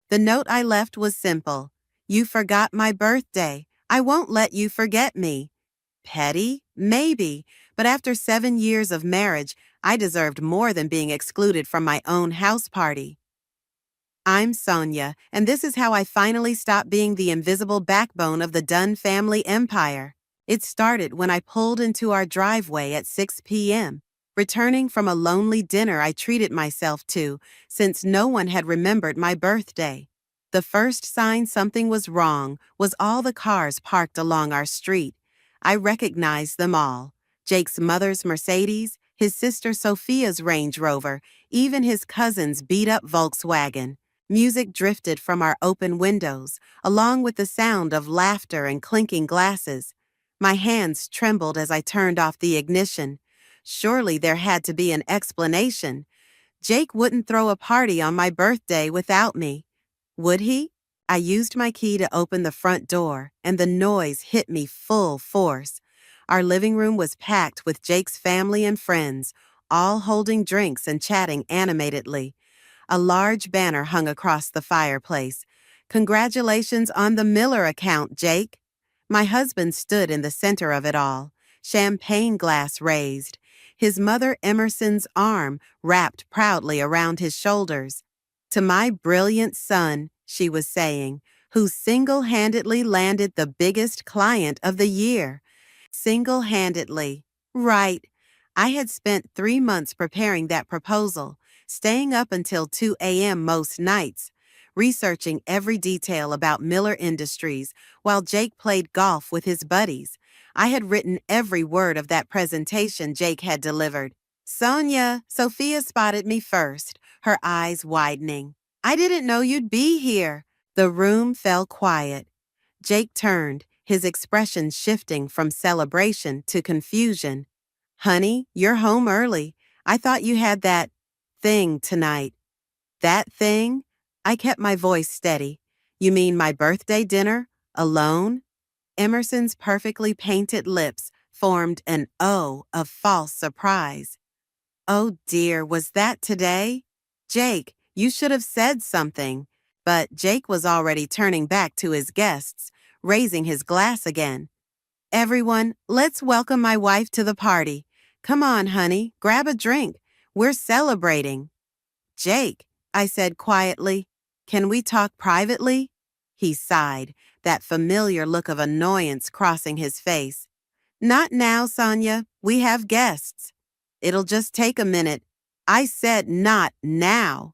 The note I left was simple. You forgot my birthday. I won't let you forget me. Petty? Maybe, but after 7 years of marriage, I deserved more than being excluded from my own house party. I'm Sonia, and this is how I finally stopped being the invisible backbone of the Dunn family empire. It started when I pulled into our driveway at 6 p.m., returning from a lonely dinner I treated myself to, since no one had remembered my birthday. The first sign something was wrong was all the cars parked along our street. I recognized them all. Jake's mother's Mercedes, his sister Sophia's Range Rover, even his cousin's beat-up Volkswagen. Music drifted from our open windows, along with the sound of laughter and clinking glasses. My hands trembled as I turned off the ignition. Surely there had to be an explanation. Jake wouldn't throw a party on my birthday without me. Would he? I used my key to open the front door, and the noise hit me full force. Our living room was packed with Jake's family and friends, all holding drinks and chatting animatedly. A large banner hung across the fireplace. Congratulations on the Miller account, Jake. My husband stood in the center of it all, champagne glass raised, his mother Emerson's arm wrapped proudly around his shoulders. To my brilliant son, she was saying, who single-handedly landed the biggest client of the year. Single-handedly. Right. I had spent 3 months preparing that proposal, staying up until 2 a.m. most nights, researching every detail about Miller Industries while Jake played golf with his buddies. I had written every word of that presentation Jake had delivered. Sonia, Sophia spotted me first, her eyes widening. I didn't know you'd be here. The room fell quiet. Jake turned, his expression shifting from celebration to confusion. Honey, you're home early. I thought you had that thing tonight. That thing? I kept my voice steady. You mean my birthday dinner? Alone? Emerson's perfectly painted lips formed an O of false surprise. Oh dear, was that today? Jake, you should have said something. But Jake was already turning back to his guests, raising his glass again. Everyone, let's welcome my wife to the party. Come on, honey, grab a drink. We're celebrating. Jake, I said quietly, can we talk privately? He sighed, that familiar look of annoyance crossing his face. Not now, Sonia. We have guests. It'll just take a minute. I said not now.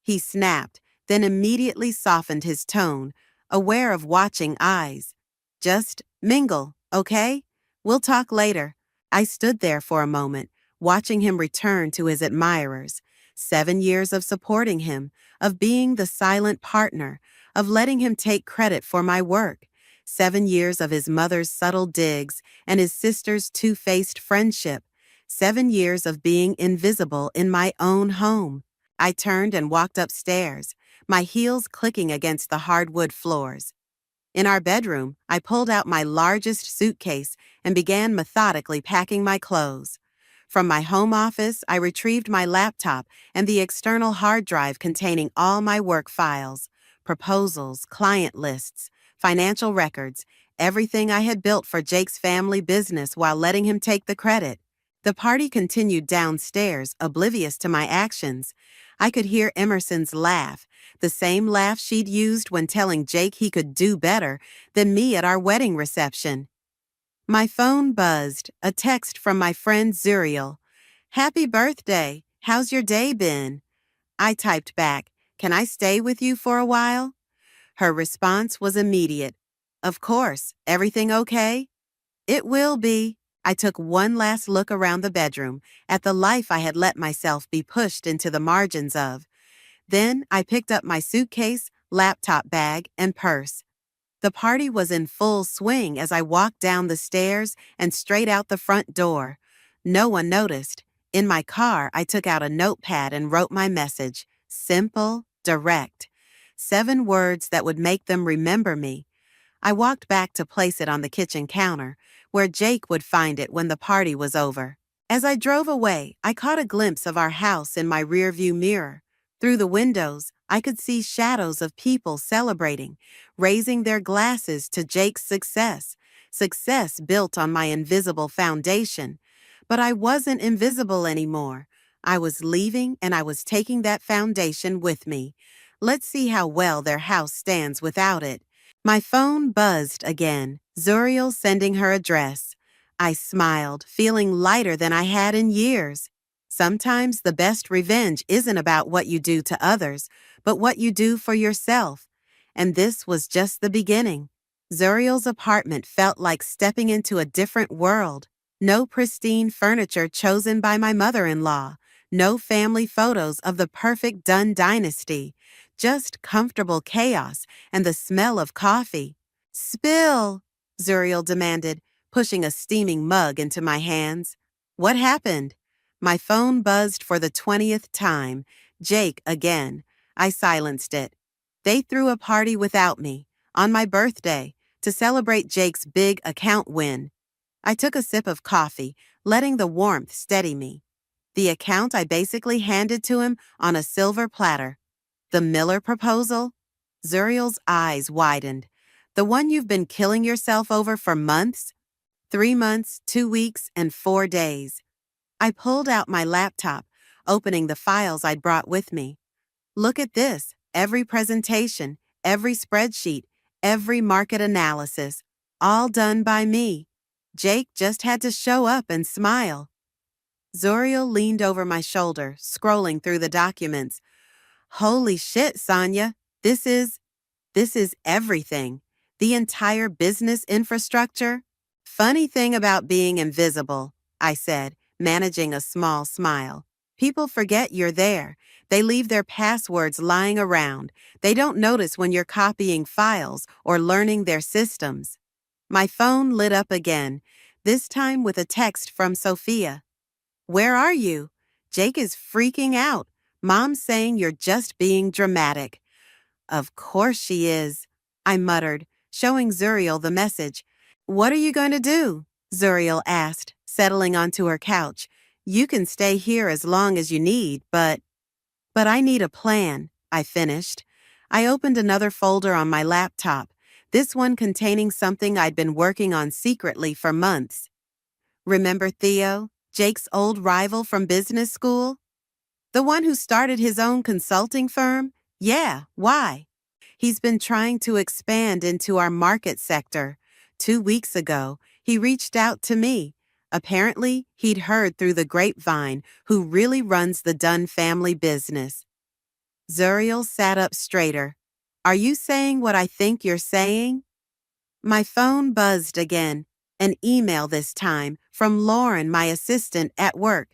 He snapped, then immediately softened his tone, aware of watching eyes. Just mingle, okay? We'll talk later. I stood there for a moment, watching him return to his admirers. 7 years of supporting him, of being the silent partner, of letting him take credit for my work. 7 years of his mother's subtle digs and his sister's two-faced friendship. 7 years of being invisible in my own home. I turned and walked upstairs, my heels clicking against the hardwood floors. In our bedroom, I pulled out my largest suitcase and began methodically packing my clothes. From my home office, I retrieved my laptop and the external hard drive containing all my work files, proposals, client lists, financial records, everything I had built for Jake's family business while letting him take the credit. The party continued downstairs, oblivious to my actions. I could hear Emerson's laugh, the same laugh she'd used when telling Jake he could do better than me at our wedding reception. My phone buzzed, a text from my friend Zuriel. Happy birthday. How's your day been? I typed back, can I stay with you for a while? Her response was immediate. Of course. Everything okay? It will be. I took one last look around the bedroom at the life I had let myself be pushed into the margins of. Then I picked up my suitcase, laptop bag, and purse. The party was in full swing as I walked down the stairs and straight out the front door. No one noticed. In my car, I took out a notepad and wrote my message. Simple, direct. 7 words that would make them remember me. I walked back to place it on the kitchen counter, where Jake would find it when the party was over. As I drove away, I caught a glimpse of our house in my rearview mirror. Through the windows, I could see shadows of people celebrating, raising their glasses to Jake's success built on my invisible foundation. But I wasn't invisible anymore. I was leaving and I was taking that foundation with me. Let's see how well their house stands without it. My phone buzzed again, Zuriel sending her address. I smiled, feeling lighter than I had in years. Sometimes the best revenge isn't about what you do to others, but what you do for yourself. And this was just the beginning. Zuriel's apartment felt like stepping into a different world. No pristine furniture chosen by my mother-in-law. No family photos of the perfect Dunn dynasty. Just comfortable chaos and the smell of coffee. Spill, Zuriel demanded, pushing a steaming mug into my hands. What happened? My phone buzzed for the 20th time. Jake again. I silenced it. They threw a party without me, on my birthday, to celebrate Jake's big account win. I took a sip of coffee, letting the warmth steady me. The account I basically handed to him on a silver platter. The Miller proposal? Zuriel's eyes widened. The one you've been killing yourself over for months? 3 months, 2 weeks, and 4 days. I pulled out my laptop, opening the files I'd brought with me. Look at this. Every presentation, every spreadsheet, every market analysis, all done by me. Jake just had to show up and smile. Zuriel leaned over my shoulder, scrolling through the documents. Holy shit, Sonia. This is everything. The entire business infrastructure. Funny thing about being invisible, I said, managing a small smile. People forget you're there. They leave their passwords lying around. They don't notice when you're copying files or learning their systems. My phone lit up again, this time with a text from Sophia. Where are you? Jake is freaking out. Mom's saying you're just being dramatic. Of course she is, I muttered, showing Zuriel the message. What are you going to do? Zuriel asked, settling onto her couch. You can stay here as long as you need, but I need a plan, I finished. I opened another folder on my laptop, this one containing something I'd been working on secretly for months. Remember Theo, Jake's old rival from business school? The one who started his own consulting firm? Yeah, why? He's been trying to expand into our market sector. 2 weeks ago, he reached out to me. Apparently, he'd heard through the grapevine who really runs the Dunn family business. Zuriel sat up straighter. Are you saying what I think you're saying? My phone buzzed again, an email this time from Lauren, my assistant at work.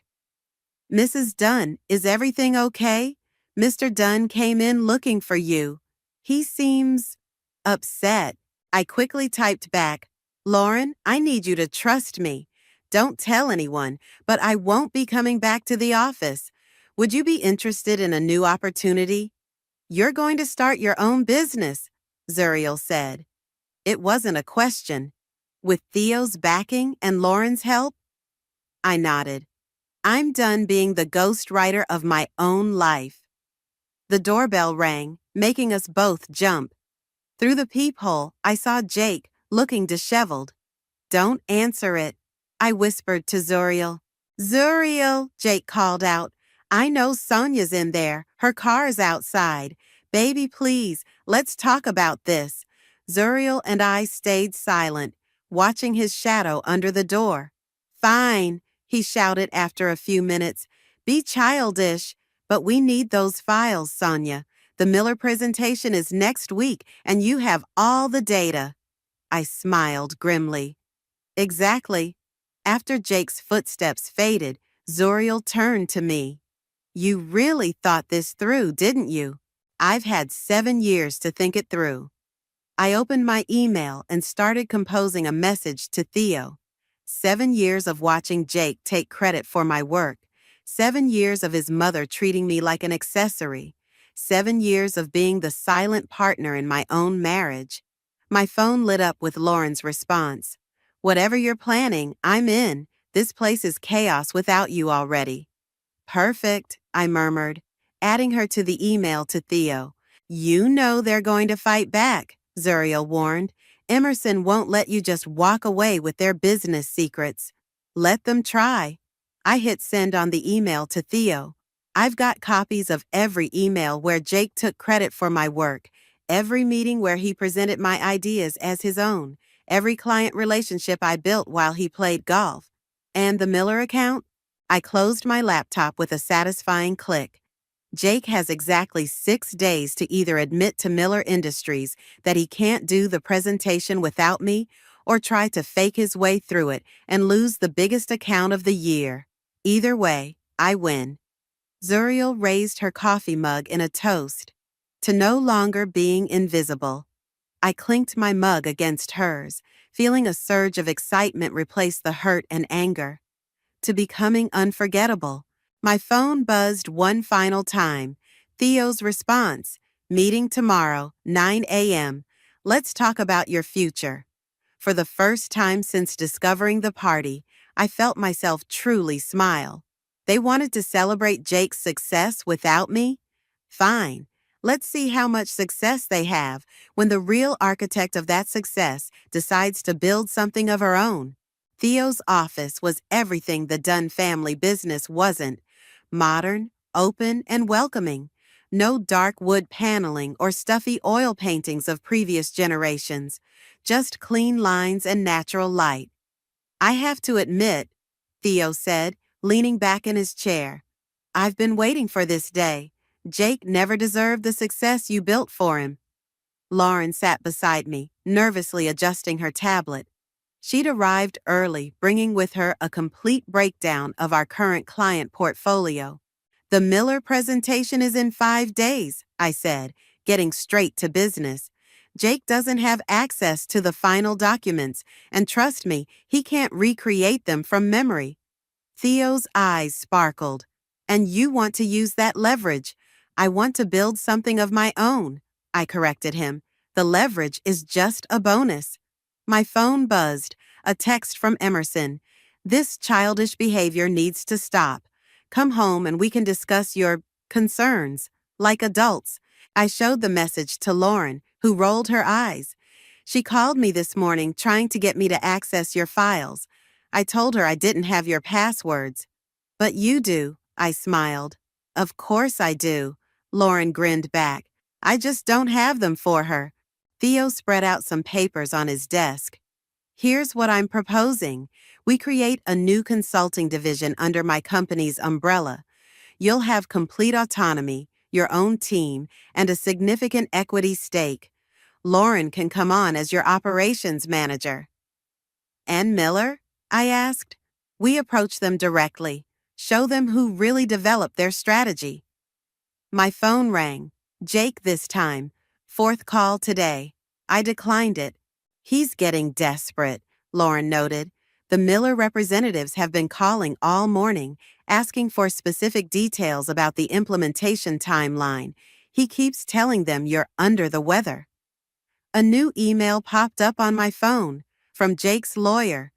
Mrs. Dunn, is everything okay? Mr. Dunn came in looking for you. He seems upset. I quickly typed back, Lauren, I need you to trust me. Don't tell anyone, but I won't be coming back to the office. Would you be interested in a new opportunity? You're going to start your own business, Zuriel said. It wasn't a question. With Theo's backing and Lauren's help? I nodded. I'm done being the ghostwriter of my own life. The doorbell rang, making us both jump. Through the peephole, I saw Jake, looking disheveled. Don't answer it, I whispered to Zuriel. Zuriel, Jake called out. I know Sonia's in there. Her car's outside. Baby, please, let's talk about this. Zuriel and I stayed silent, watching his shadow under the door. Fine, he shouted after a few minutes. Be childish, but we need those files, Sonia. The Miller presentation is next week, and you have all the data. I smiled grimly. Exactly. After Jake's footsteps faded, Zuriel turned to me. You really thought this through, didn't you? I've had 7 years to think it through. I opened my email and started composing a message to Theo. 7 years of watching Jake take credit for my work. 7 years of his mother treating me like an accessory. 7 years of being the silent partner in my own marriage. My phone lit up with Lauren's response. Whatever you're planning, I'm in. This place is chaos without you already. Perfect, I murmured. adding her to the email to Theo. You know they're going to fight back, Zuriel warned. Emerson won't let you just walk away with their business secrets. Let them try. I hit send on the email to Theo. I've got copies of every email where Jake took credit for my work, every meeting where he presented my ideas as his own, every client relationship I built while he played golf. And the Miller account? I closed my laptop with a satisfying click. Jake has exactly 6 days to either admit to Miller Industries that he can't do the presentation without me or try to fake his way through it and lose the biggest account of the year. Either way, I win. Zuriel raised her coffee mug in a toast to no longer being invisible. I clinked my mug against hers, feeling a surge of excitement replace the hurt and anger. To becoming unforgettable. My phone buzzed one final time. Theo's response, meeting tomorrow, 9 a.m. Let's talk about your future. For the first time since discovering the party, I felt myself truly smile. They wanted to celebrate Jake's success without me? Fine. Let's see how much success they have when the real architect of that success decides to build something of her own. Theo's office was everything the Dunn family business wasn't. Modern, open, and welcoming. No dark wood paneling or stuffy oil paintings of previous generations. Just clean lines and natural light. I have to admit, Theo said, leaning back in his chair. I've been waiting for this day. Jake never deserved the success you built for him. Lauren sat beside me, nervously adjusting her tablet. She'd arrived early, bringing with her a complete breakdown of our current client portfolio. The Miller presentation is in 5 days, I said, getting straight to business. Jake doesn't have access to the final documents, and trust me, he can't recreate them from memory. Theo's eyes sparkled. And you want to use that leverage. I want to build something of my own, I corrected him. The leverage is just a bonus. My phone buzzed, a text from Emerson. This childish behavior needs to stop. Come home and we can discuss your concerns, like adults. I showed the message to Lauren, who rolled her eyes. She called me this morning trying to get me to access your files. I told her I didn't have your passwords. But you do, I smiled. Of course I do, Lauren grinned back. I just don't have them for her. Theo spread out some papers on his desk. Here's what I'm proposing. We create a new consulting division under my company's umbrella. You'll have complete autonomy, your own team, and a significant equity stake. Lauren can come on as your operations manager. And Miller? I asked. We approach them directly. Show them who really developed their strategy. My phone rang. Jake this time. 4th call today. I declined it. He's getting desperate, Lauren noted. The Miller representatives have been calling all morning, asking for specific details about the implementation timeline. He keeps telling them you're under the weather. A new email popped up on my phone from Jake's lawyer.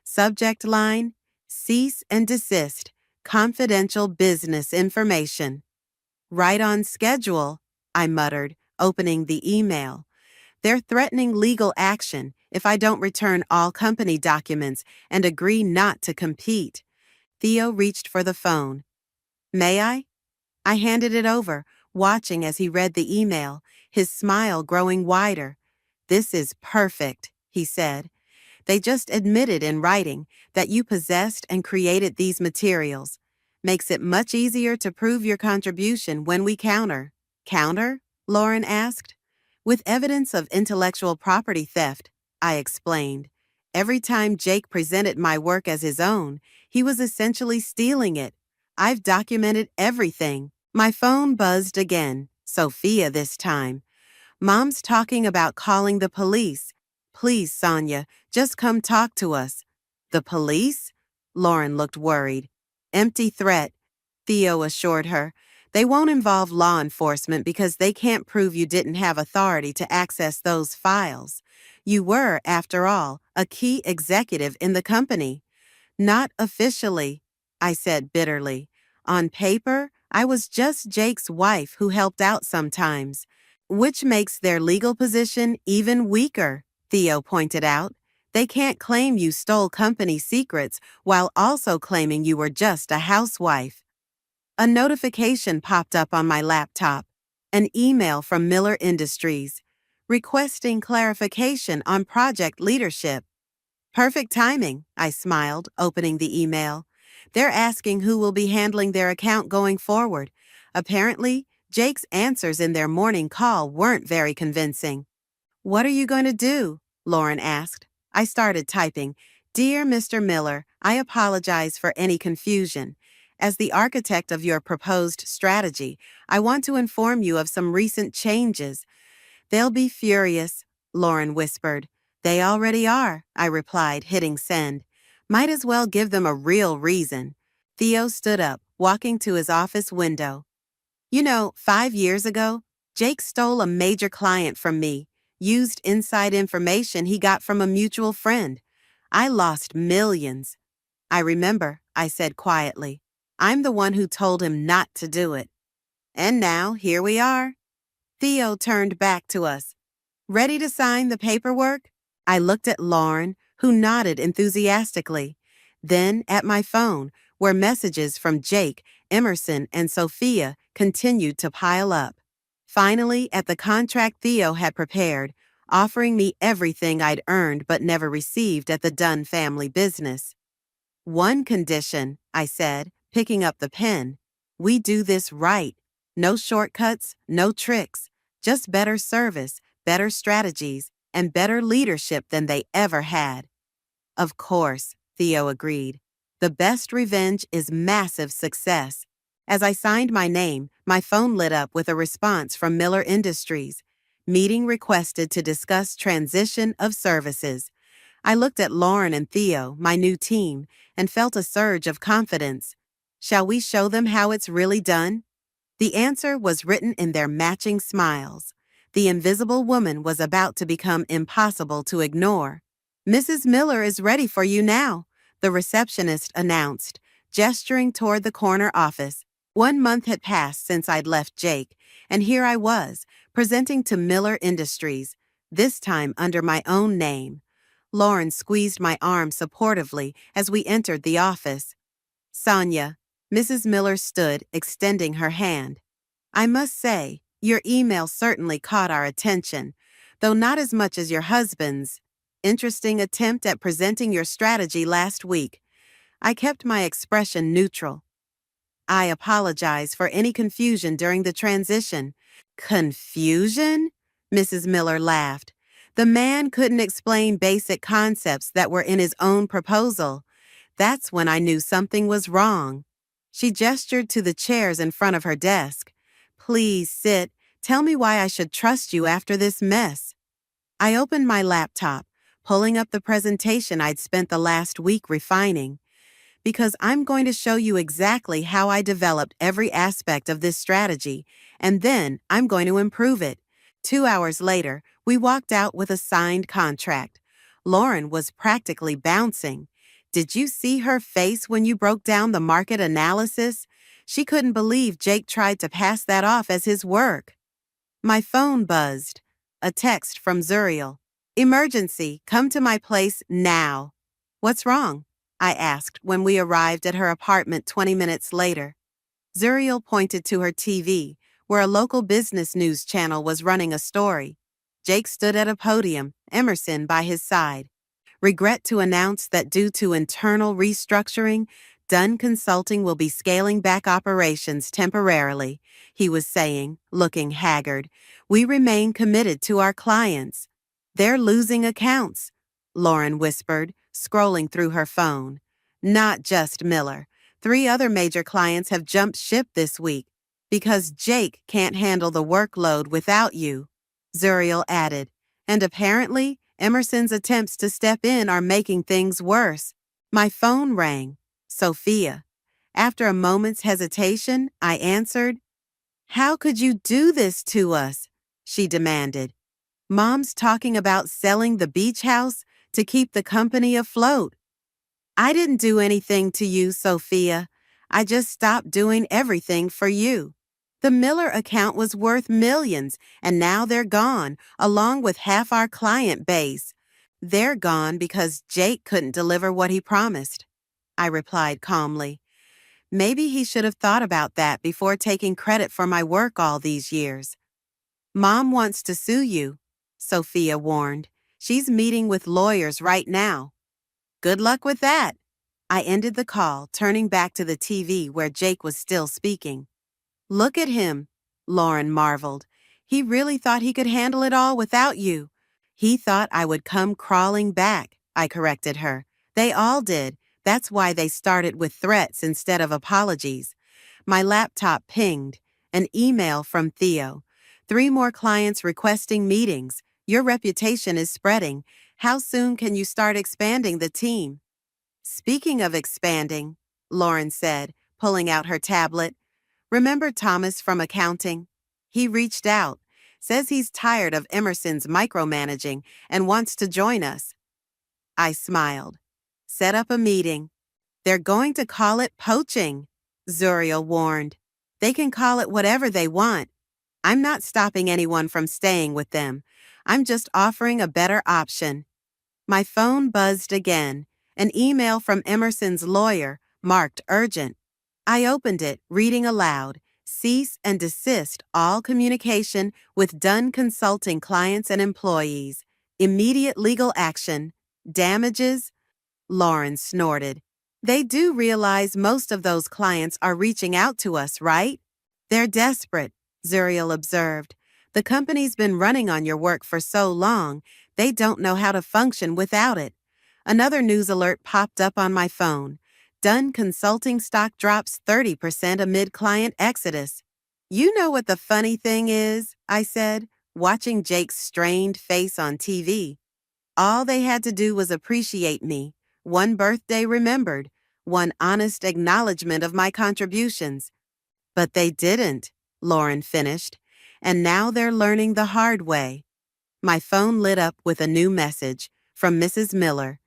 Subject line, cease and desist, confidential business information. Right on schedule, I muttered, opening the email. They're threatening legal action if I don't return all company documents and agree not to compete. Theo reached for the phone. May I? I handed it over, watching as he read the email, his smile growing wider. This is perfect, he said. They just admitted in writing that you possessed and created these materials. Makes it much easier to prove your contribution when we counter. Counter? Lauren asked. With evidence of intellectual property theft, I explained. Every time Jake presented my work as his own, he was essentially stealing it. I've documented everything. My phone buzzed again, Sophia this time. Mom's talking about calling the police. Please, Sonia, just come talk to us. The police? Lauren looked worried. Empty threat, Theo assured her. They won't involve law enforcement because they can't prove you didn't have authority to access those files. You were, after all, a key executive in the company. Not officially, I said bitterly. On paper, I was just Jake's wife who helped out sometimes, which makes their legal position even weaker, Theo pointed out. They can't claim you stole company secrets while also claiming you were just a housewife. A notification popped up on my laptop, an email from Miller Industries, requesting clarification on project leadership. Perfect timing, I smiled, opening the email. They're asking who will be handling their account going forward. Apparently, Jake's answers in their morning call weren't very convincing. What are you going to do? Lauren asked. I started typing. Dear Mr. Miller, I apologize for any confusion. As the architect of your proposed strategy, I want to inform you of some recent changes. They'll be furious, Lauren whispered. They already are, I replied, hitting send. Might as well give them a real reason. Theo stood up, walking to his office window. 5 years ago, Jake stole a major client from me, used inside information he got from a mutual friend. I lost millions. I remember, I said quietly. I'm the one who told him not to do it. And now, here we are. Theo turned back to us. Ready to sign the paperwork? I looked at Lauren, who nodded enthusiastically. Then at my phone, where messages from Jake, Emerson, and Sophia continued to pile up. Finally, at the contract Theo had prepared, offering me everything I'd earned but never received at the Dunn family business. One condition, I said, picking up the pen. We do this right. No shortcuts, no tricks. Just better service, better strategies, and better leadership than they ever had. Of course, Theo agreed. The best revenge is massive success. As I signed my name, my phone lit up with a response from Miller Industries. Meeting requested to discuss transition of services. I looked at Lauren and Theo, my new team, and felt a surge of confidence. Shall we show them how it's really done? The answer was written in their matching smiles. The invisible woman was about to become impossible to ignore. Mrs. Miller is ready for you now, the receptionist announced, gesturing toward the corner office. 1 month had passed since I'd left Jake, and here I was, presenting to Miller Industries, this time under my own name. Lauren squeezed my arm supportively as we entered the office. Sonia, Mrs. Miller stood, extending her hand. I must say, your email certainly caught our attention, though not as much as your husband's. Interesting attempt at presenting your strategy last week. I kept my expression neutral. I apologize for any confusion during the transition. Confusion? Mrs. Miller laughed. The man couldn't explain basic concepts that were in his own proposal. That's when I knew something was wrong. She gestured to the chairs in front of her desk. Please sit. Tell me why I should trust you after this mess. I opened my laptop, pulling up the presentation I'd spent the last week refining. Because I'm going to show you exactly how I developed every aspect of this strategy, and then I'm going to improve it. 2 hours later, we walked out with a signed contract. Lauren was practically bouncing. Did you see her face when you broke down the market analysis? She couldn't believe Jake tried to pass that off as his work. My phone buzzed. A text from Zuriel. Emergency, come to my place now. What's wrong? I asked when we arrived at her apartment 20 minutes later. Zuriel pointed to her TV, where a local business news channel was running a story. Jake stood at a podium, Emerson by his side. Regret to announce that due to internal restructuring, Dunn Consulting will be scaling back operations temporarily, he was saying, looking haggard. We remain committed to our clients. They're losing accounts, Lauren whispered, scrolling through her phone. Not just Miller. 3 other major clients have jumped ship this week because Jake can't handle the workload without you, Zuriel added. And apparently, Emerson's attempts to step in are making things worse. My phone rang. Sophia. After a moment's hesitation, I answered. How could you do this to us? She demanded. Mom's talking about selling the beach house to keep the company afloat. I didn't do anything to you, Sophia. I just stopped doing everything for you. The Miller account was worth millions, and now they're gone, along with half our client base. They're gone because Jake couldn't deliver what he promised, I replied calmly. Maybe he should have thought about that before taking credit for my work all these years. Mom wants to sue you, Sophia warned. She's meeting with lawyers right now. Good luck with that. I ended the call, turning back to the TV where Jake was still speaking. Look at him, Lauren marveled. He really thought he could handle it all without you. He thought I would come crawling back, I corrected her. They all did. That's why they started with threats instead of apologies. My laptop pinged. An email from Theo. 3 more clients requesting meetings. Your reputation is spreading. How soon can you start expanding the team? Speaking of expanding, Lauren said, pulling out her tablet. Remember Thomas from accounting? He reached out, says he's tired of Emerson's micromanaging and wants to join us. I smiled. Set up a meeting. They're going to call it poaching, Zuriel warned. They can call it whatever they want. I'm not stopping anyone from staying with them. I'm just offering a better option. My phone buzzed again. An email from Emerson's lawyer, marked urgent. I opened it, reading aloud. Cease and desist all communication with Dunn Consulting clients and employees. Immediate legal action. Damages? Lauren snorted. They do realize most of those clients are reaching out to us, right? They're desperate, Zuriel observed. The company's been running on your work for so long, they don't know how to function without it. Another news alert popped up on my phone. Dunn Consulting stock drops 30% amid client exodus. You know what the funny thing is, I said, watching Jake's strained face on TV. All they had to do was appreciate me. One birthday remembered, one honest acknowledgement of my contributions. But they didn't, Lauren finished, and now they're learning the hard way. My phone lit up with a new message from Mrs. Miller.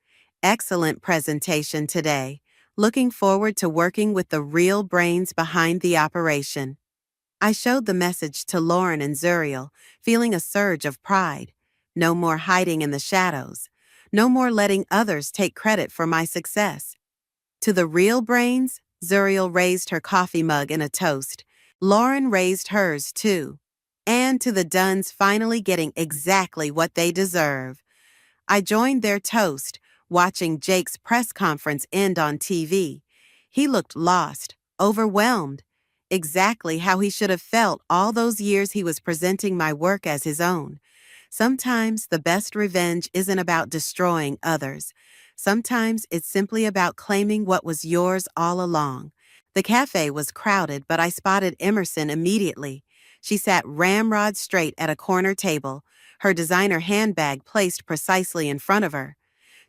Excellent presentation today. Looking forward to working with the real brains behind the operation. I showed the message to Lauren and Zuriel, feeling a surge of pride. No more hiding in the shadows. No more letting others take credit for my success. To the real brains, Zuriel raised her coffee mug in a toast. Lauren raised hers too. And to the Dunns finally getting exactly what they deserve. I joined their toast, watching Jake's press conference end on TV. He looked lost, overwhelmed. Exactly how he should have felt all those years he was presenting my work as his own. Sometimes the best revenge isn't about destroying others. Sometimes it's simply about claiming what was yours all along. The cafe was crowded, but I spotted Emerson immediately. She sat ramrod straight at a corner table, her designer handbag placed precisely in front of her.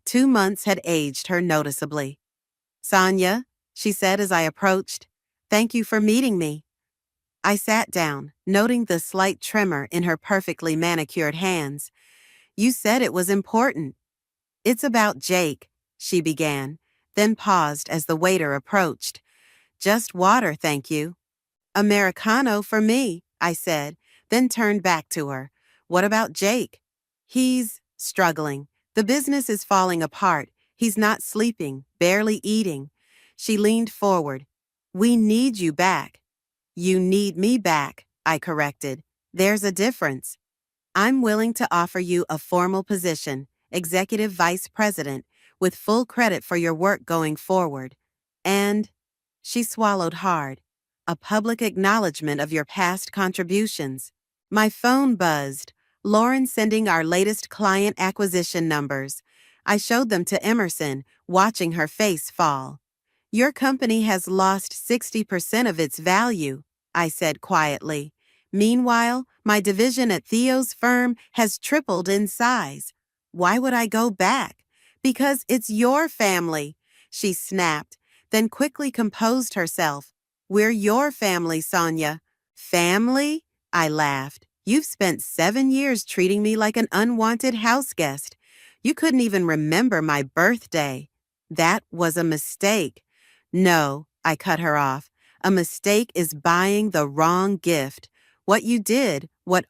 2 months had aged her noticeably. Sonia, she said as I approached, thank you for meeting me. I sat down, noting the slight tremor in her perfectly manicured hands. You said it was important. It's about Jake, she began, then paused as the waiter approached. Just water, thank you. Americano for me, I said, then turned back to her. What about Jake? He's struggling. The business is falling apart. He's not sleeping, barely eating. She leaned forward. We need you back. You need me back, I corrected. There's a difference. I'm willing to offer you a formal position, executive vice president, with full credit for your work going forward. And, she swallowed hard, a public acknowledgement of your past contributions. My phone buzzed, Lauren sending our latest client acquisition numbers. I showed them to Emerson, watching her face fall. Your company has lost 60% of its value, I said quietly. Meanwhile, my division at Theo's firm has tripled in size. Why would I go back? Because it's your family, she snapped, then quickly composed herself. We're your family, Sonia. Family? I laughed. You've spent 7 years treating me like an unwanted house guest. You couldn't even remember my birthday. That was a mistake. No, I cut her off. A mistake is buying the wrong gift. What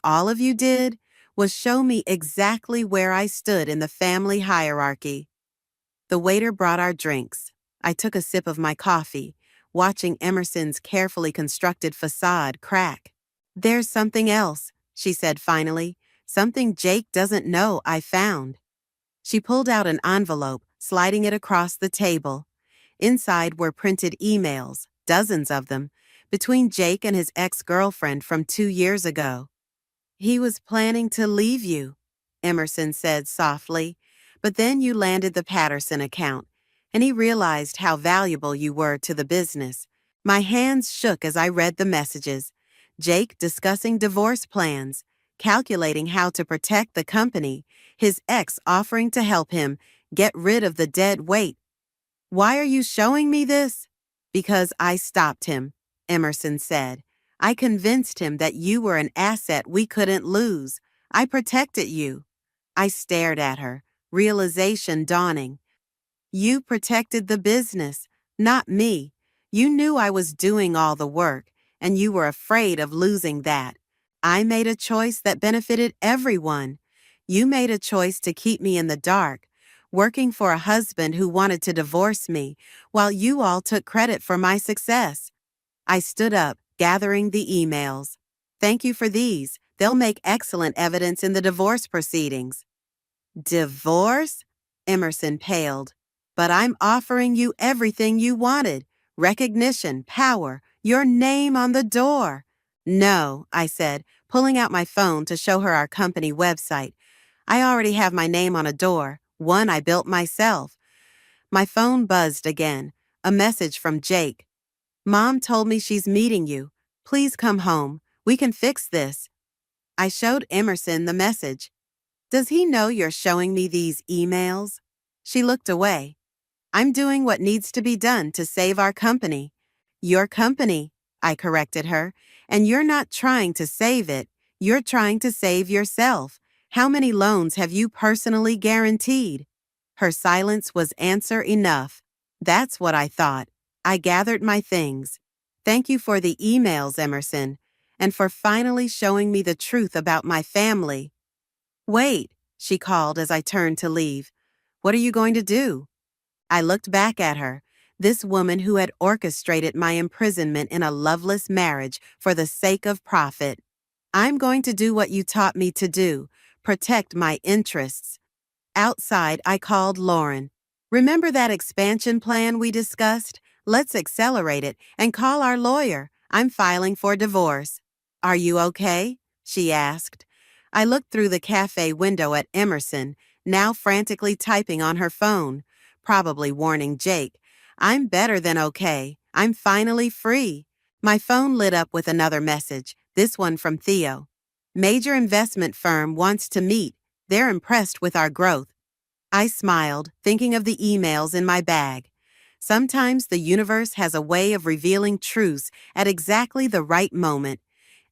all of you did, was show me exactly where I stood in the family hierarchy. The waiter brought our drinks. I took a sip of my coffee, watching Emerson's carefully constructed facade crack. There's something else, she said finally. Something Jake doesn't know I found. She pulled out an envelope, sliding it across the table. Inside were printed emails, dozens of them, between Jake and his ex-girlfriend from 2 years ago. He was planning to leave you, Emerson said softly, but then you landed the Patterson account, and he realized how valuable you were to the business. My hands shook as I read the messages. Jake discussing divorce plans, calculating how to protect the company, his ex offering to help him get rid of the dead weight. Why are you showing me this? Because I stopped him, Emerson said. I convinced him that you were an asset we couldn't lose. I protected you. I stared at her, realization dawning. You protected the business, not me. You knew I was doing all the work, and you were afraid of losing that. I made a choice that benefited everyone. You made a choice to keep me in the dark, working for a husband who wanted to divorce me, while you all took credit for my success. I stood up, gathering the emails. Thank you for these. They'll make excellent evidence in the divorce proceedings. Divorce? Emerson paled. But I'm offering you everything you wanted. Recognition, power, your name on the door. No, I said, pulling out my phone to show her our company website. I already have my name on a door, one I built myself. My phone buzzed again. A message from Jake. Mom told me she's meeting you. Please come home. We can fix this. I showed Emerson the message. Does he know you're showing me these emails? She looked away. I'm doing what needs to be done to save our company. Your company, I corrected her, and you're not trying to save it. You're trying to save yourself. How many loans have you personally guaranteed? Her silence was answer enough. That's what I thought. I gathered my things. Thank you for the emails, Emerson, and for finally showing me the truth about my family. Wait, she called as I turned to leave. What are you going to do? I looked back at her, this woman who had orchestrated my imprisonment in a loveless marriage for the sake of profit. I'm going to do what you taught me to do, protect my interests. Outside, I called Lauren. Remember that expansion plan we discussed? Let's accelerate it and call our lawyer. I'm filing for divorce. Are you okay? She asked. I looked through the cafe window at Emerson, now frantically typing on her phone, probably warning Jake. I'm better than okay. I'm finally free. My phone lit up with another message, this one from Theo. Major investment firm wants to meet. They're impressed with our growth. I smiled, thinking of the emails in my bag. Sometimes the universe has a way of revealing truths at exactly the right moment.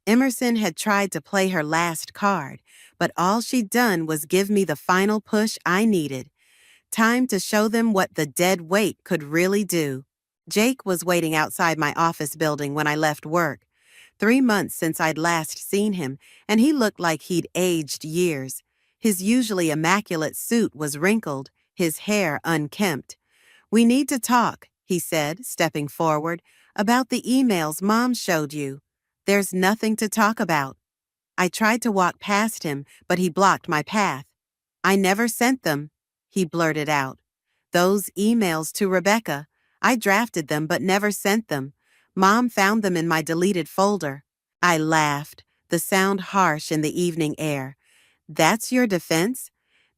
Emerson had tried to play her last card, but all she'd done was give me the final push I needed. Time to show them what the dead weight could really do. Jake was waiting outside my office building when I left work. 3 months since I'd last seen him, and he looked like he'd aged years. His usually immaculate suit was wrinkled, his hair unkempt. We need to talk, he said, stepping forward, about the emails Mom showed you. There's nothing to talk about. I tried to walk past him, but he blocked my path. I never sent them, he blurted out. Those emails to Rebecca, I drafted them but never sent them. Mom found them in my deleted folder. I laughed, the sound harsh in the evening air. That's your defense?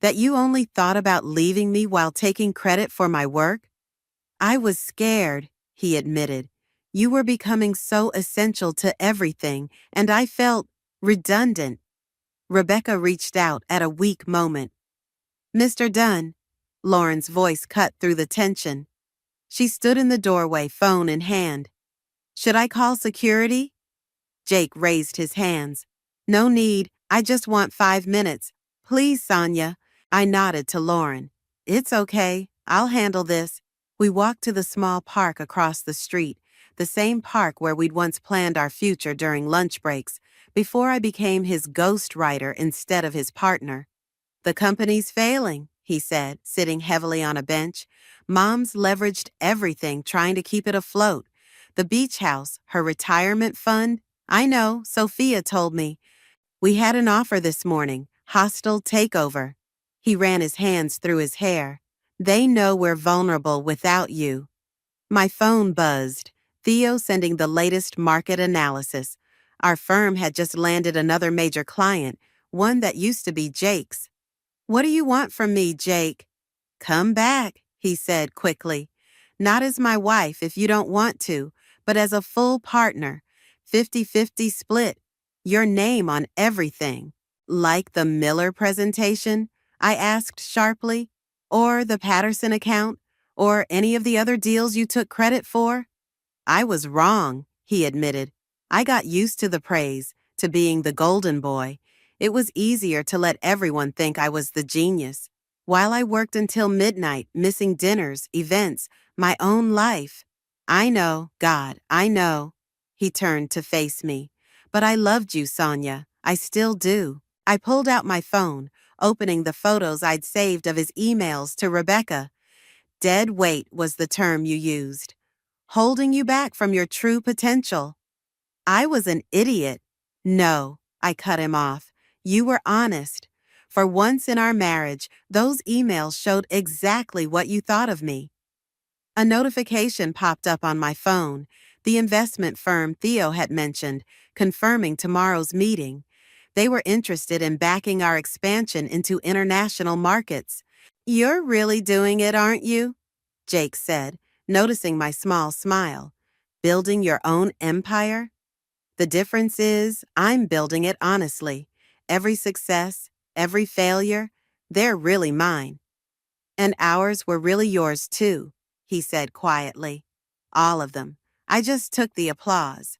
That you only thought about leaving me while taking credit for my work? I was scared, he admitted. You were becoming so essential to everything, and I felt redundant. Rebecca reached out at a weak moment. Mr. Dunn, Lauren's voice cut through the tension. She stood in the doorway, phone in hand. Should I call security? Jake raised his hands. No need, I just want 5 minutes. Please, Sonia. I nodded to Lauren. It's okay, I'll handle this. We walked to the small park across the street, the same park where we'd once planned our future during lunch breaks, before I became his ghostwriter instead of his partner. The company's failing, he said, sitting heavily on a bench. Mom's leveraged everything trying to keep it afloat. The beach house, her retirement fund. I know, Sophia told me. We had an offer this morning, hostile takeover. He ran his hands through his hair. They know we're vulnerable without you. My phone buzzed. Theo sending the latest market analysis. Our firm had just landed another major client, one that used to be Jake's. What do you want from me, Jake? Come back, he said quickly. Not as my wife if you don't want to, but as a full partner. 50-50 split. Your name on everything. Like the Miller presentation? I asked sharply. Or the Patterson account? Or any of the other deals you took credit for? I was wrong, he admitted. I got used to the praise, to being the golden boy. It was easier to let everyone think I was the genius. While I worked until midnight, missing dinners, events, my own life. I know, God, I know. He turned to face me. But I loved you, Sonia. I still do. I pulled out my phone, opening the photos I'd saved of his emails to Rebecca. Dead weight was the term you used. Holding you back from your true potential. I was an idiot. No, I cut him off. You were honest. For once in our marriage, those emails showed exactly what you thought of me. A notification popped up on my phone, the investment firm Theo had mentioned, confirming tomorrow's meeting. They were interested in backing our expansion into international markets. You're really doing it, aren't you? Jake said, noticing my small smile. Building your own empire? The difference is, I'm building it honestly. Every success, every failure, they're really mine. And ours were really yours too, he said quietly. All of them. I just took the applause.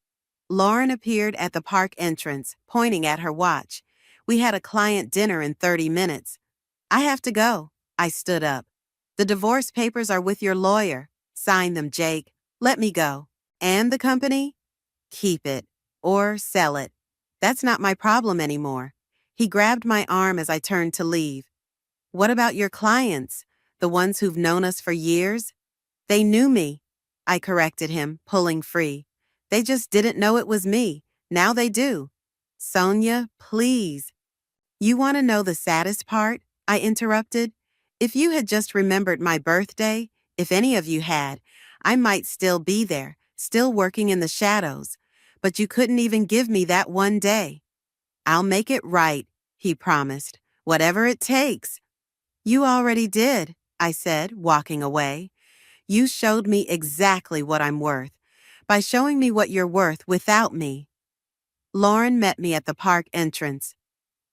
Lauren appeared at the park entrance, pointing at her watch. We had a client dinner in 30 minutes. I have to go. I stood up. The divorce papers are with your lawyer. Sign them, Jake. Let me go. And the company? Keep it. Or sell it. That's not my problem anymore. He grabbed my arm as I turned to leave. What about your clients? The ones who've known us for years? They knew me. I corrected him, pulling free. They just didn't know it was me. Now they do. Sonia, please. You want to know the saddest part? I interrupted. If you had just remembered my birthday, if any of you had, I might still be there, still working in the shadows. But you couldn't even give me that one day. I'll make it right, he promised. Whatever it takes. You already did, I said, walking away. You showed me exactly what I'm worth, by showing me what you're worth without me. Lauren met me at the park entrance.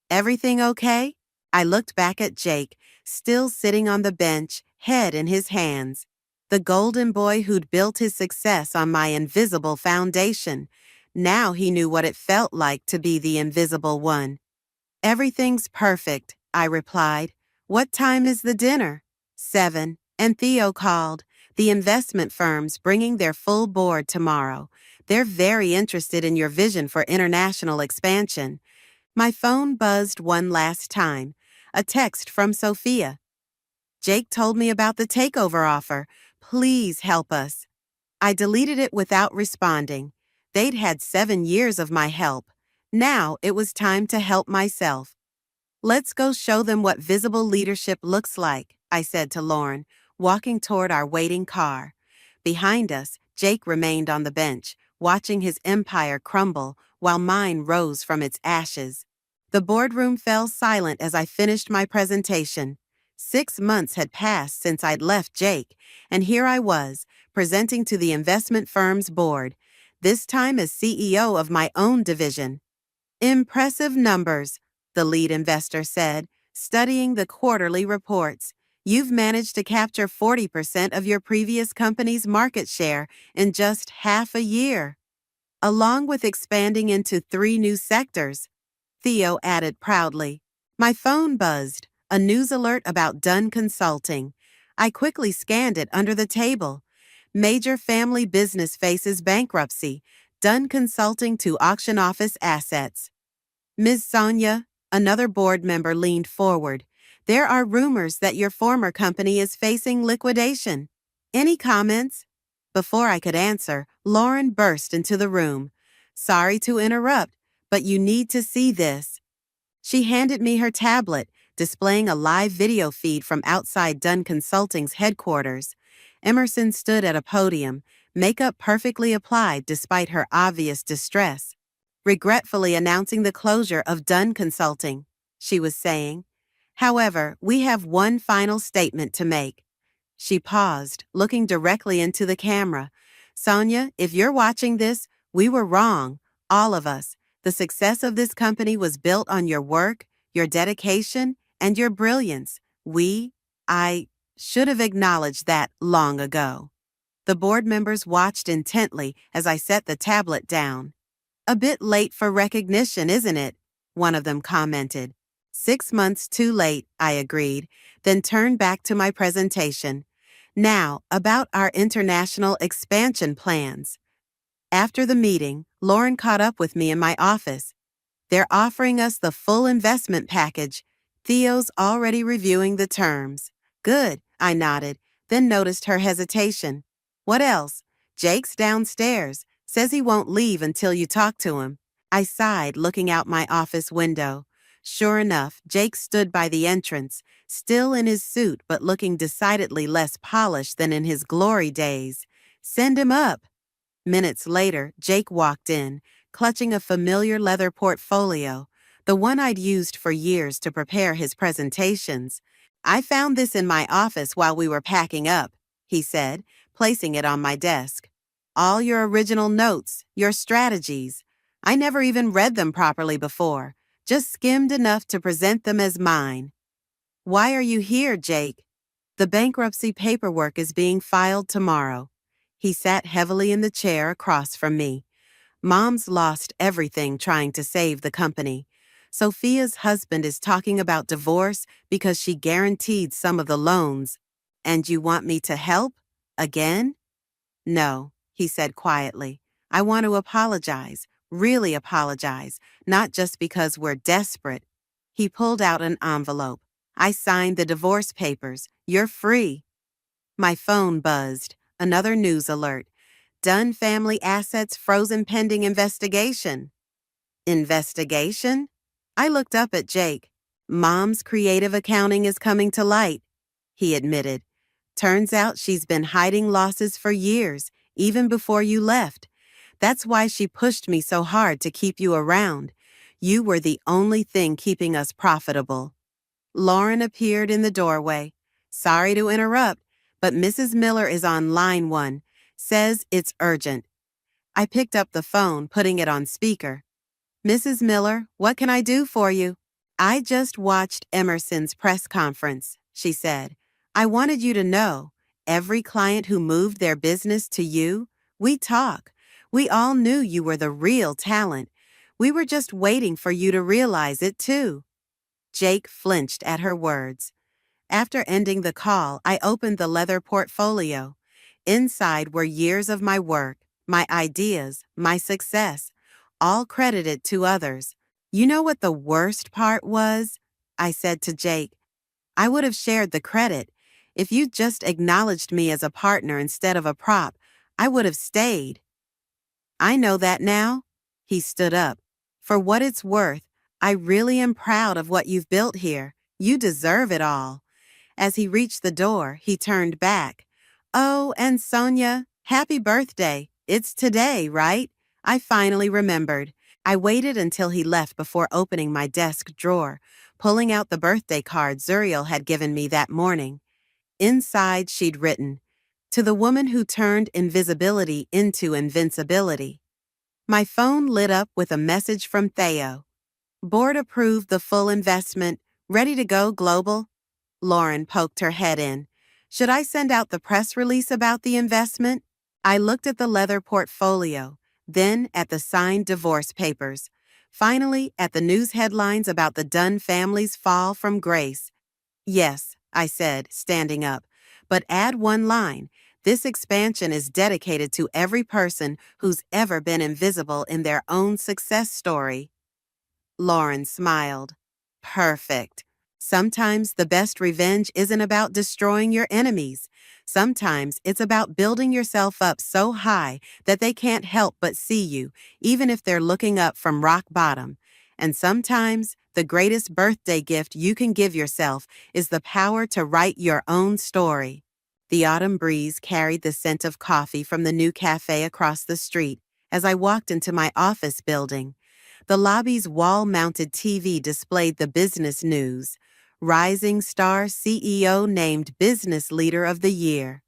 Everything okay? I looked back at Jake, still sitting on the bench, head in his hands. The golden boy who'd built his success on my invisible foundation. Now he knew what it felt like to be the invisible one. Everything's perfect, I replied. What time is the dinner? 7, and Theo called. The investment firm's bringing their full board tomorrow. They're very interested in your vision for international expansion. My phone buzzed one last time. A text from Sophia. Jake told me about the takeover offer. Please help us. I deleted it without responding. They'd had 7 years of my help. Now it was time to help myself. Let's go show them what visible leadership looks like, I said to Lauren, walking toward our waiting car. Behind us, Jake remained on the bench, watching his empire crumble while mine rose from its ashes. The boardroom fell silent as I finished my presentation. 6 months had passed since I'd left Jake, and here I was, presenting to the investment firm's board, this time as CEO of my own division. Impressive numbers, the lead investor said, studying the quarterly reports. You've managed to capture 40% of your previous company's market share in just half a year, along with expanding into 3 new sectors, Theo added proudly. My phone buzzed, a news alert about Dunn Consulting. I quickly scanned it under the table. Major family business faces bankruptcy. Dunn Consulting to auction office assets. Ms. Sonia, another board member leaned forward. There are rumors that your former company is facing liquidation. Any comments? Before I could answer, Lauren burst into the room. Sorry to interrupt, but you need to see this. She handed me her tablet, displaying a live video feed from outside Dunn Consulting's headquarters. Emerson stood at a podium, makeup perfectly applied despite her obvious distress. Regretfully announcing the closure of Dunn Consulting, she was saying. However, we have one final statement to make. She paused, looking directly into the camera. Sonia, if you're watching this, we were wrong, all of us. The success of this company was built on your work, your dedication, and your brilliance. I should have acknowledged that long ago. The board members watched intently as I set the tablet down. A bit late for recognition, isn't it? One of them commented. 6 months too late, I agreed, then turned back to my presentation. Now, about our international expansion plans. After the meeting, Lauren caught up with me in my office. They're offering us the full investment package. Theo's already reviewing the terms. Good, I nodded, then noticed her hesitation. What else? Jake's downstairs. Says he won't leave until you talk to him. I sighed, looking out my office window. Sure enough, Jake stood by the entrance, still in his suit but looking decidedly less polished than in his glory days. Send him up. Minutes later, Jake walked in, clutching a familiar leather portfolio, the one I'd used for years to prepare his presentations. I found this in my office while we were packing up, he said, placing it on my desk. All your original notes, your strategies. I never even read them properly before, just skimmed enough to present them as mine. Why are you here, Jake? The bankruptcy paperwork is being filed tomorrow. He sat heavily in the chair across from me. Mom's lost everything trying to save the company. Sophia's husband is talking about divorce because she guaranteed some of the loans. And you want me to help? Again? No, he said quietly. I want to apologize, really apologize, not just because we're desperate. He pulled out an envelope. I signed the divorce papers. You're free. My phone buzzed. Another news alert. Dunn family assets frozen pending investigation. Investigation? I looked up at Jake. Mom's creative accounting is coming to light, he admitted. Turns out she's been hiding losses for years, even before you left. That's why she pushed me so hard to keep you around. You were the only thing keeping us profitable. Lauren appeared in the doorway. Sorry to interrupt, but Mrs. Miller is on line 1. Says it's urgent. I picked up the phone, putting it on speaker. Mrs. Miller, what can I do for you? I just watched Emerson's press conference, she said. I wanted you to know, every client who moved their business to you, we talk. We all knew you were the real talent. We were just waiting for you to realize it too. Jake flinched at her words. After ending the call, I opened the leather portfolio. Inside were years of my work, my ideas, my success, all credited to others. You know what the worst part was? I said to Jake. I would have shared the credit. If you just acknowledged me as a partner instead of a prop, I would have stayed. I know that now. He stood up. For what it's worth, I really am proud of what you've built here. You deserve it all. As he reached the door, he turned back. Oh, and Sonia, happy birthday. It's today, right? I finally remembered. I waited until he left before opening my desk drawer, pulling out the birthday card Zuriel had given me that morning. Inside, she'd written, "To the woman who turned invisibility into invincibility." My phone lit up with a message from Theo. Board approved the full investment, ready to go global. Lauren poked her head in. Should I send out the press release about the investment? I looked at the leather portfolio, then at the signed divorce papers, finally at the news headlines about the Dunn family's fall from grace. Yes, I said, standing up, But add one line. This expansion is dedicated to every person who's ever been invisible in their own success story. Lauren smiled. Perfect. Sometimes the best revenge isn't about destroying your enemies. Sometimes it's about building yourself up so high that they can't help but see you, even if they're looking up from rock bottom. And sometimes the greatest birthday gift you can give yourself is the power to write your own story. The autumn breeze carried the scent of coffee from the new cafe across the street as I walked into my office building. The lobby's wall-mounted TV displayed the business news. Rising star CEO named Business Leader of the Year.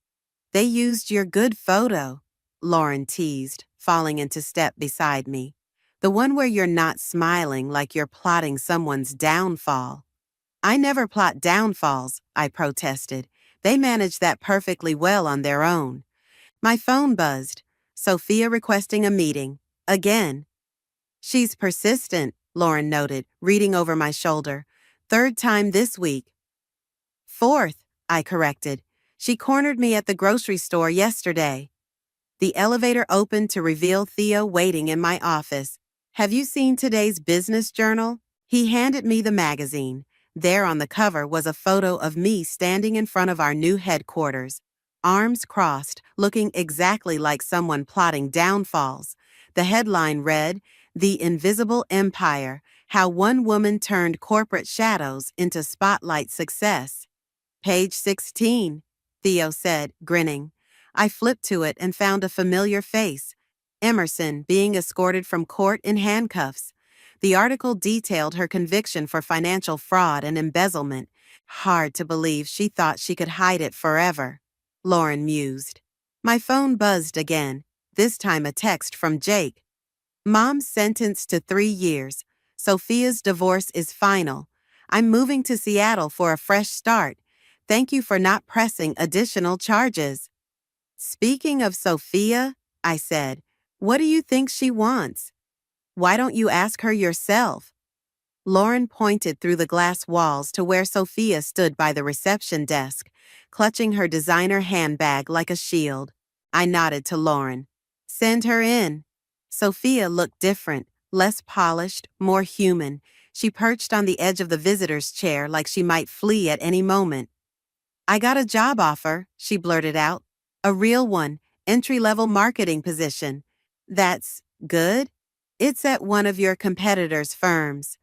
They used your good photo, Lauren teased, falling into step beside me. The one where you're not smiling like you're plotting someone's downfall. I never plot downfalls, I protested. They manage that perfectly well on their own. My phone buzzed. Sophia requesting a meeting. Again. She's persistent, Lauren noted, reading over my shoulder. Third time this week. Fourth, I corrected. She cornered me at the grocery store yesterday. The elevator opened to reveal Theo waiting in my office. Have you seen today's business journal? He handed me the magazine. There on the cover was a photo of me standing in front of our new headquarters, arms crossed, looking exactly like someone plotting downfalls. The headline read, "The Invisible Empire: How One Woman Turned Corporate Shadows into Spotlight Success." Page 16, Theo said, grinning. I flipped to it and found a familiar face. Emerson being escorted from court in handcuffs. The article detailed her conviction for financial fraud and embezzlement. Hard to believe she thought she could hide it forever. Lauren mused. My phone buzzed again, this time a text from Jake. Mom sentenced to 3 years. Sophia's divorce is final. I'm moving to Seattle for a fresh start. Thank you for not pressing additional charges. Speaking of Sophia, I said, what do you think she wants? Why don't you ask her yourself? Lauren pointed through the glass walls to where Sophia stood by the reception desk, clutching her designer handbag like a shield. I nodded to Lauren. Send her in. Sophia looked different, less polished, more human. She perched on the edge of the visitor's chair like she might flee at any moment. I got a job offer, she blurted out. A real one, entry-level marketing position. That's good? It's at one of your competitors' firms.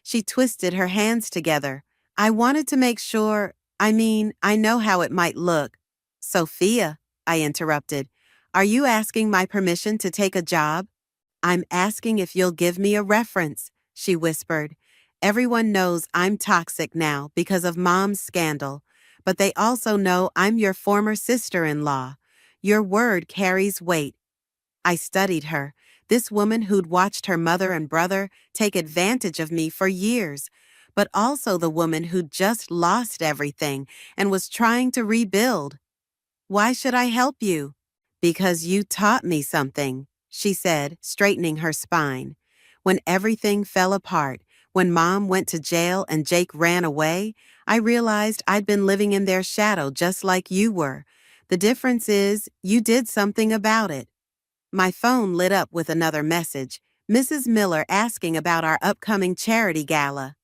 She twisted her hands together. I wanted to make sure, I know how it might look. Sophia, I interrupted, are you asking my permission to take a job? I'm asking if you'll give me a reference, she whispered. Everyone knows I'm toxic now because of Mom's scandal, but they also know I'm your former sister-in-law. Your word carries weight. I studied her, this woman who'd watched her mother and brother take advantage of me for years, but also the woman who'd just lost everything and was trying to rebuild. Why should I help you? Because you taught me something, she said, straightening her spine. When everything fell apart, when Mom went to jail and Jake ran away, I realized I'd been living in their shadow just like you were. The difference is, you did something about it. My phone lit up with another message, Mrs. Miller asking about our upcoming charity gala.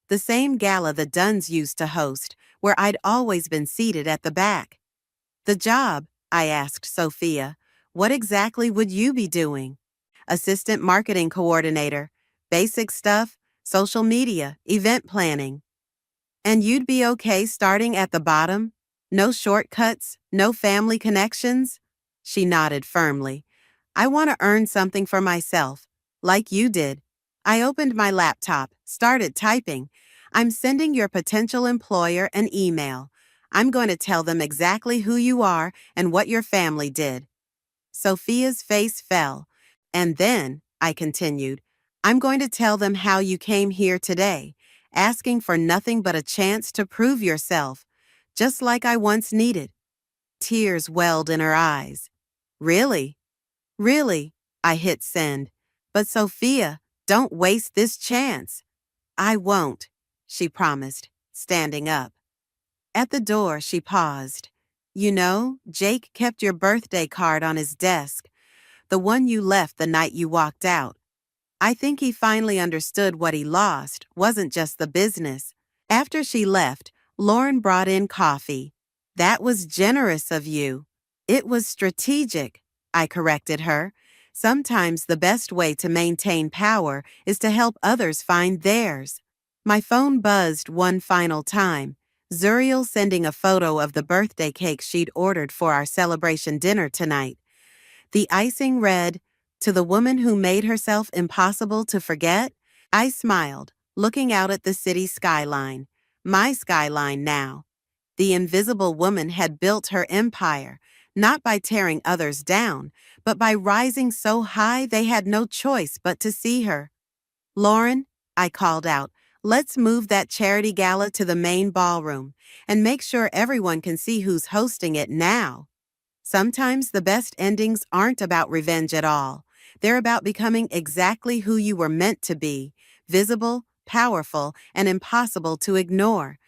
The same gala the Dunns used to host, where I'd always been seated at the back. The job, I asked Sophia, what exactly would you be doing? Assistant marketing coordinator, basic stuff, social media, event planning. And you'd be okay starting at the bottom? No shortcuts, no family connections? She nodded firmly. I want to earn something for myself, like you did. I opened my laptop, started typing. I'm sending your potential employer an email. I'm going to tell them exactly who you are and what your family did. Sophia's face fell. And then, I continued, I'm going to tell them how you came here today, asking for nothing but a chance to prove yourself, just like I once needed. Tears welled in her eyes. Really? Really? I hit send. But Sophia, don't waste this chance. I won't, she promised, standing up. At the door, she paused. You know, Jake kept your birthday card on his desk, the one you left the night you walked out. I think he finally understood what he lost wasn't just the business. After she left, Lauren brought in coffee. That was generous of you. It was strategic, I corrected her. Sometimes the best way to maintain power is to help others find theirs. My phone buzzed one final time. Zuriel sending a photo of the birthday cake she'd ordered for our celebration dinner tonight. The icing read, "To the woman who made herself impossible to forget." I smiled, looking out at the city skyline. My skyline now. The invisible woman had built her empire, not by tearing others down, but by rising so high they had no choice but to see her. "Lauren," I called out, "let's move that charity gala to the main ballroom and make sure everyone can see who's hosting it now." Sometimes the best endings aren't about revenge at all. They're about becoming exactly who you were meant to be, visible, powerful, and impossible to ignore.